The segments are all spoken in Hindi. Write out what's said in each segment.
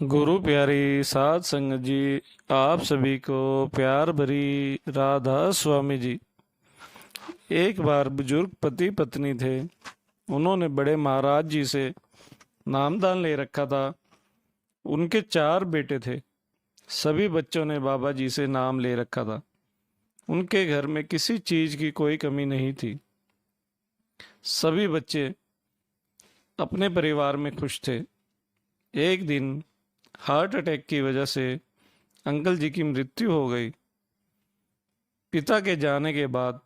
गुरु प्यारी साध संगत जी, आप सभी को प्यार भरी राधा स्वामी जी। एक बार बुजुर्ग पति पत्नी थे। उन्होंने बड़े महाराज जी से नामदान ले रखा था। उनके 4 बेटे थे। सभी बच्चों ने बाबा जी से नाम ले रखा था। उनके घर में किसी चीज की कोई कमी नहीं थी। सभी बच्चे अपने परिवार में खुश थे। एक दिन हार्ट अटैक की वजह से अंकल जी की मृत्यु हो गई। पिता के जाने के बाद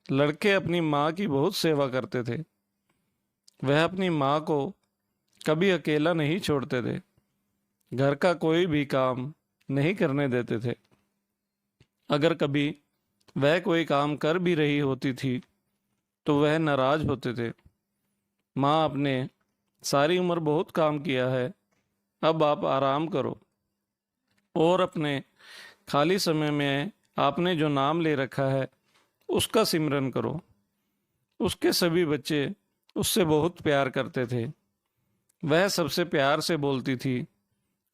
लड़के अपनी माँ की बहुत सेवा करते थे। वह अपनी माँ को कभी अकेला नहीं छोड़ते थे। घर का कोई भी काम नहीं करने देते थे। अगर कभी वह कोई काम कर भी रही होती थी तो वह नाराज होते थे। माँ, आपने सारी उम्र बहुत काम किया है, अब आप आराम करो और अपने खाली समय में आपने जो नाम ले रखा है उसका सिमरन करो। उसके सभी बच्चे उससे बहुत प्यार करते थे। वह सबसे प्यार से बोलती थी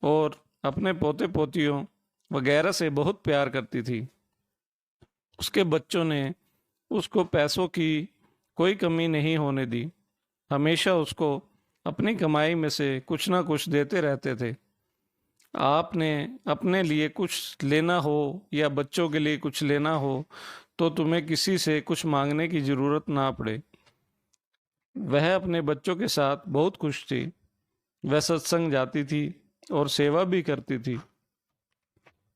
और अपने पोते पोतियों वगैरह से बहुत प्यार करती थी। उसके बच्चों ने उसको पैसों की कोई कमी नहीं होने दी। हमेशा उसको अपनी कमाई में से कुछ ना कुछ देते रहते थे। आपने अपने लिए कुछ लेना हो या बच्चों के लिए कुछ लेना हो तो तुम्हें किसी से कुछ मांगने की ज़रूरत ना पड़े। वह अपने बच्चों के साथ बहुत खुश थी। वह सत्संग जाती थी और सेवा भी करती थी।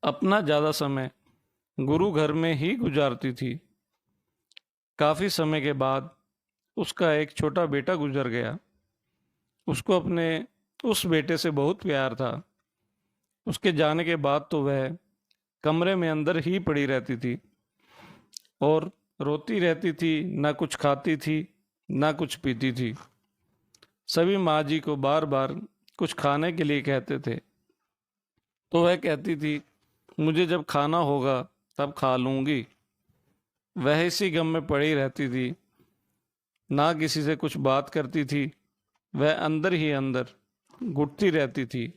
अपना ज़्यादा समय गुरु घर में ही गुजारती थी। काफ़ी समय के बाद उसका एक छोटा बेटा गुजर गया। उसको अपने उस बेटे से बहुत प्यार था। उसके जाने के बाद तो वह कमरे में अंदर ही पड़ी रहती थी और रोती रहती थी। ना कुछ खाती थी, ना कुछ पीती थी। सभी माँ जी को बार बार कुछ खाने के लिए कहते थे तो वह कहती थी, मुझे जब खाना होगा तब खा लूँगी। वह इसी गम में पड़ी रहती थी, ना किसी से कुछ बात करती थी। वह अंदर ही अंदर घुटती रहती थी।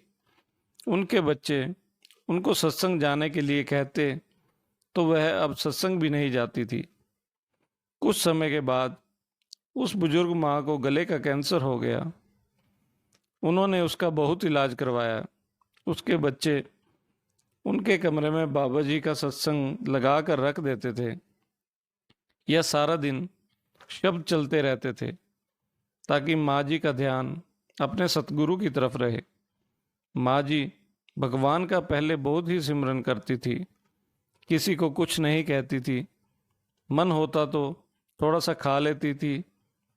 उनके बच्चे उनको सत्संग जाने के लिए कहते तो वह अब सत्संग भी नहीं जाती थी। कुछ समय के बाद उस बुजुर्ग माँ को गले का कैंसर हो गया। उन्होंने उसका बहुत इलाज करवाया। उसके बच्चे उनके कमरे में बाबा जी का सत्संग लगा कर रख देते थे। यह सारा दिन शब्द चलते रहते थे ताकि माँ जी का ध्यान अपने सतगुरु की तरफ रहे। माँ जी भगवान का पहले बहुत ही सिमरन करती थी। किसी को कुछ नहीं कहती थी। मन होता तो थोड़ा सा खा लेती थी,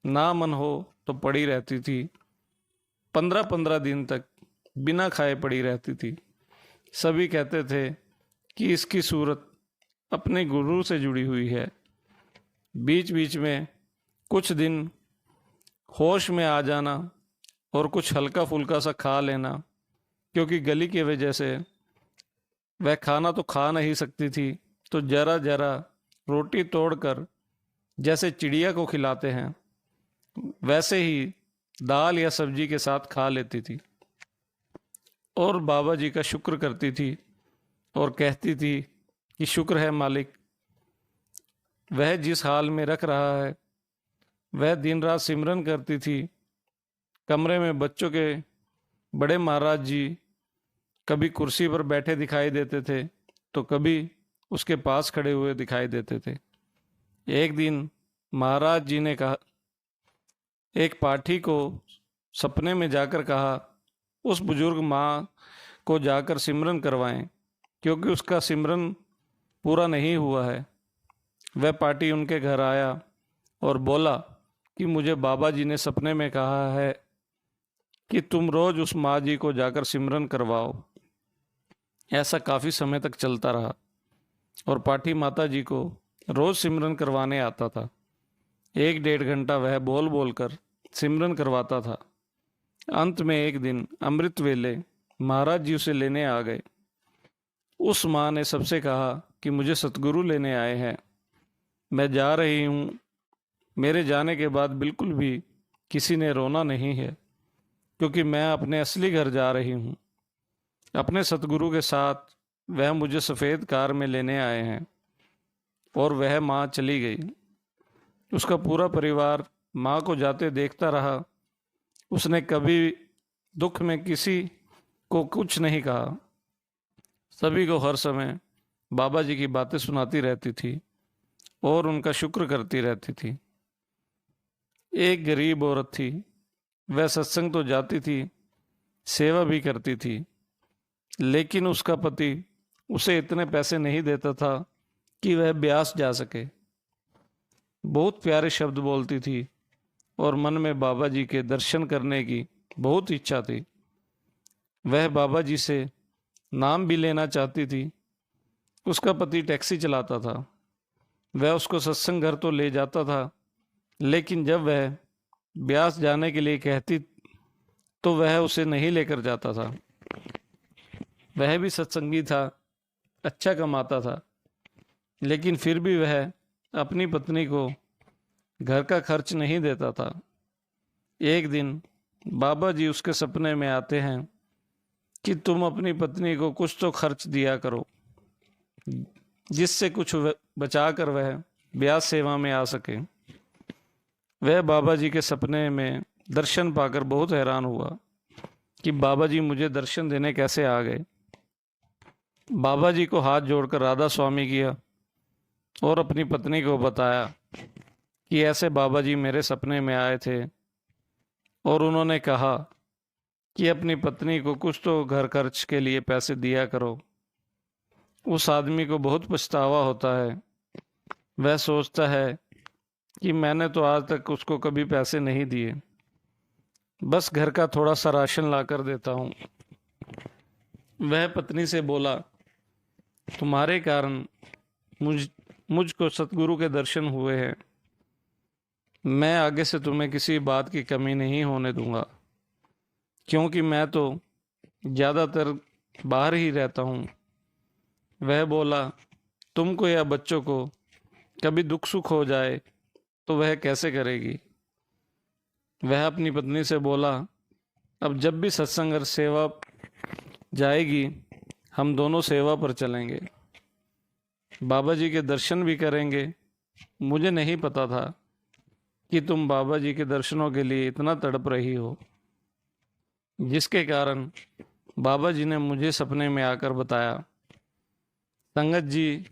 ना मन हो तो पड़ी रहती थी। 15-15 दिन तक बिना खाए पड़ी रहती थी। सभी कहते थे कि इसकी सूरत अपने गुरु से जुड़ी हुई है। बीच बीच में कुछ दिन होश में आ जाना और कुछ हल्का फुल्का सा खा लेना, क्योंकि गली की वजह से वह खाना तो खा नहीं सकती थी, तो जरा जरा रोटी तोड़कर जैसे चिड़िया को खिलाते हैं वैसे ही दाल या सब्जी के साथ खा लेती थी और बाबा जी का शुक्र करती थी और कहती थी कि शुक्र है मालिक, वह जिस हाल में रख रहा है। वह दिन रात सिमरन करती थी। कमरे में बच्चों के बड़े महाराज जी कभी कुर्सी पर बैठे दिखाई देते थे तो कभी उसके पास खड़े हुए दिखाई देते थे। एक दिन महाराज जी ने कहा, एक पाठी को सपने में जाकर कहा, उस बुजुर्ग माँ को जाकर सिमरन करवाएं, क्योंकि उसका सिमरन पूरा नहीं हुआ है। वह पाठी उनके घर आया और बोला कि मुझे बाबा जी ने सपने में कहा है कि तुम रोज उस माँ जी को जाकर सिमरन करवाओ। ऐसा काफ़ी समय तक चलता रहा और पाठी माता जी को रोज सिमरन करवाने आता था। 1-1.5 घंटा वह बोल बोल कर सिमरन करवाता था। अंत में एक दिन अमृत वेले महाराज जी उसे लेने आ गए। उस माँ ने सबसे कहा कि मुझे सतगुरु लेने आए हैं, मैं जा रही हूँ। मेरे जाने के बाद बिल्कुल भी किसी ने रोना नहीं है, क्योंकि मैं अपने असली घर जा रही हूँ। अपने सतगुरु के साथ वह मुझे सफ़ेद कार में लेने आए हैं और वह माँ चली गई। उसका पूरा परिवार माँ को जाते देखता रहा। उसने कभी दुख में किसी को कुछ नहीं कहा। सभी को हर समय बाबा जी की बातें सुनाती रहती थी और उनका शुक्र करती रहती थी। एक गरीब औरत थी। वह सत्संग तो जाती थी, सेवा भी करती थी, लेकिन उसका पति उसे इतने पैसे नहीं देता था कि वह ब्यास जा सके। बहुत प्यारे शब्द बोलती थी और मन में बाबा जी के दर्शन करने की बहुत इच्छा थी। वह बाबा जी से नाम भी लेना चाहती थी। उसका पति टैक्सी चलाता था। वह उसको सत्संग घर तो ले जाता था, लेकिन जब वह ब्यास जाने के लिए कहती तो वह उसे नहीं लेकर जाता था। वह भी सत्संगी था, अच्छा कमाता था, लेकिन फिर भी वह अपनी पत्नी को घर का खर्च नहीं देता था। एक दिन बाबा जी उसके सपने में आते हैं कि तुम अपनी पत्नी को कुछ तो खर्च दिया करो, जिससे कुछ बचाकर वह ब्यास सेवा में आ सके। वह बाबा जी के सपने में दर्शन पाकर बहुत हैरान हुआ कि बाबा जी मुझे दर्शन देने कैसे आ गए। बाबा जी को हाथ जोड़कर राधा स्वामी किया और अपनी पत्नी को बताया कि ऐसे बाबा जी मेरे सपने में आए थे और उन्होंने कहा कि अपनी पत्नी को कुछ तो घर खर्च के लिए पैसे दिया करो। उस आदमी को बहुत पछतावा होता है। वह सोचता है कि मैंने तो आज तक उसको कभी पैसे नहीं दिए, बस घर का थोड़ा सा राशन ला कर देता हूँ। वह पत्नी से बोला, तुम्हारे कारण मुझको सतगुरु के दर्शन हुए हैं। मैं आगे से तुम्हें किसी बात की कमी नहीं होने दूंगा, क्योंकि मैं तो ज़्यादातर बाहर ही रहता हूँ। वह बोला, तुमको या बच्चों को कभी दुख सुख हो जाए तो वह कैसे करेगी। वह अपनी पत्नी से बोला, अब जब भी सत्संग और सेवा जाएगी हम दोनों सेवा पर चलेंगे, बाबा जी के दर्शन भी करेंगे। मुझे नहीं पता था कि तुम बाबा जी के दर्शनों के लिए इतना तड़प रही हो, जिसके कारण बाबा जी ने मुझे सपने में आकर बताया। संगत जी,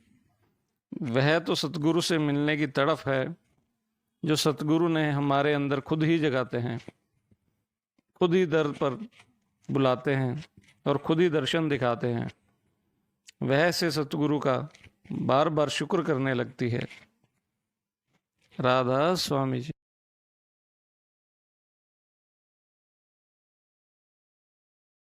वह तो सतगुरु से मिलने की तड़फ है जो सतगुरु ने हमारे अंदर खुद ही जगाते हैं, खुद ही दर पर बुलाते हैं और खुद ही दर्शन दिखाते हैं। वह से सतगुरु का बार बार शुक्र करने लगती है। राधा स्वामी जी।